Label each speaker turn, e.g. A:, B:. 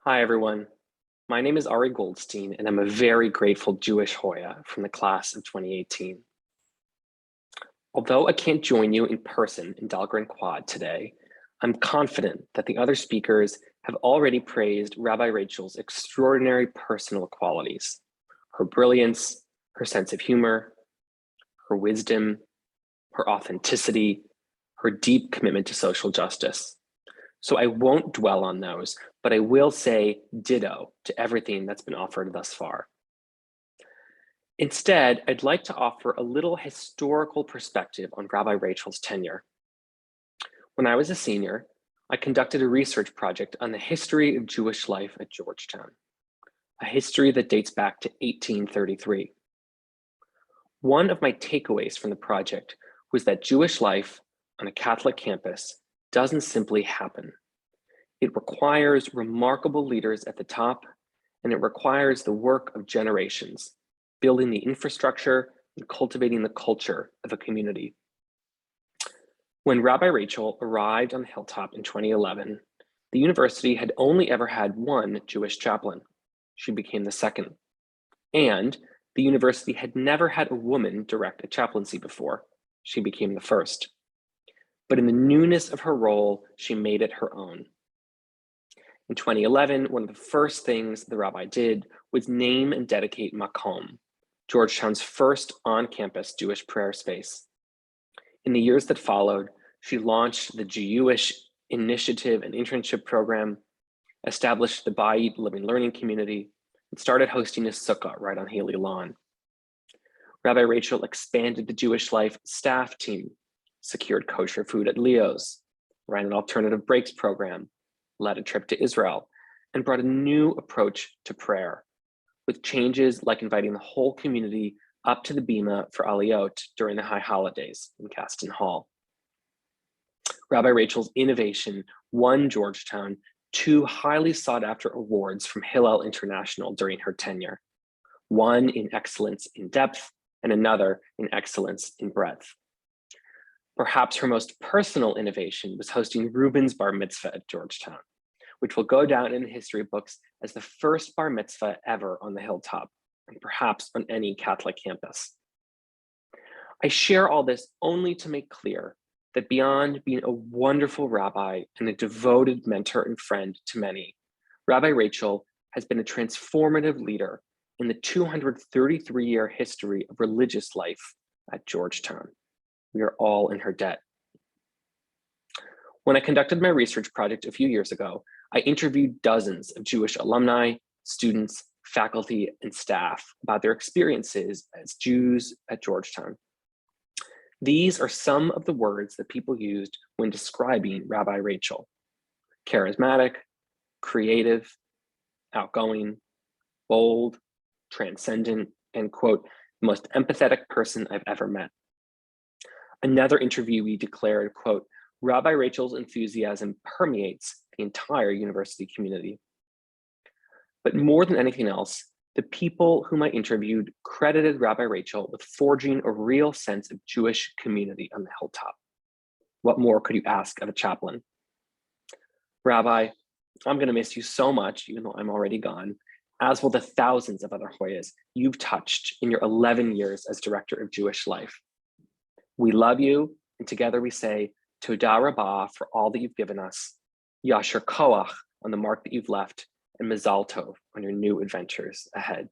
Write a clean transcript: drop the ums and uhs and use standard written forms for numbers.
A: Hi, everyone. My name is Ari Goldstein, and I'm a very grateful Jewish Hoya from the class of 2018. Although I can't join you in person in Dahlgren Quad today, I'm confident that the other speakers have already praised Rabbi Rachel's extraordinary personal qualities, her brilliance, her sense of humor, her wisdom, her authenticity, her deep commitment to social justice. So I won't dwell on those, but I will say ditto to everything that's been offered thus far. Instead, I'd like to offer a little historical perspective on Rabbi Rachel's tenure. When I was a senior, I conducted a research project on the history of Jewish life at Georgetown, a history that dates back to 1833. One of my takeaways from the project was that Jewish life on a Catholic campus doesn't simply happen. It requires remarkable leaders at the top, and it requires the work of generations, building the infrastructure and cultivating the culture of a community. When Rabbi Rachel arrived on the hilltop in 2011, the university had only ever had one Jewish chaplain. She became the second. And the university had never had a woman direct a chaplaincy before. She became the first. But in the newness of her role, she made it her own. In 2011, one of the first things the rabbi did was name and dedicate Makom, Georgetown's first on-campus Jewish prayer space. In the years that followed, she launched the Jewish Initiative and Internship Program, established the Bayit Living Learning Community, and started hosting a sukkah right on Haley Lawn. Rabbi Rachel expanded the Jewish Life staff team, secured kosher food at Leo's, ran an alternative breaks program, led a trip to Israel, and brought a new approach to prayer, with changes like inviting the whole community up to the Bima for Aliyot during the high holidays in Caston Hall. Rabbi Rachel's innovation won Georgetown 2 highly sought after awards from Hillel International during her tenure, one in excellence in depth and another in excellence in breadth. Perhaps her most personal innovation was hosting Reuben's bar mitzvah at Georgetown, which will go down in the history books as the first bar mitzvah ever on the hilltop, and perhaps on any Catholic campus. I share all this only to make clear that beyond being a wonderful rabbi and a devoted mentor and friend to many, Rabbi Rachel has been a transformative leader in the 233-year history of religious life at Georgetown. We are all in her debt. When I conducted my research project a few years ago, I interviewed dozens of Jewish alumni, students, faculty, and staff about their experiences as Jews at Georgetown. These are some of the words that people used when describing Rabbi Rachel: charismatic, creative, outgoing, bold, transcendent, and quote, the most empathetic person I've ever met. Another interviewee declared, quote, Rabbi Rachel's enthusiasm permeates the entire university community. But more than anything else, the people whom I interviewed credited Rabbi Rachel with forging a real sense of Jewish community on the hilltop. What more could you ask of a chaplain? Rabbi, I'm going to miss you so much, even though I'm already gone, as will the thousands of other Hoyas you've touched in your 11 years as director of Jewish life. We love you, and together we say, Toda Rabbah for all that you've given us, Yasher Koach on the mark that you've left, and Mazal Tov on your new adventures ahead.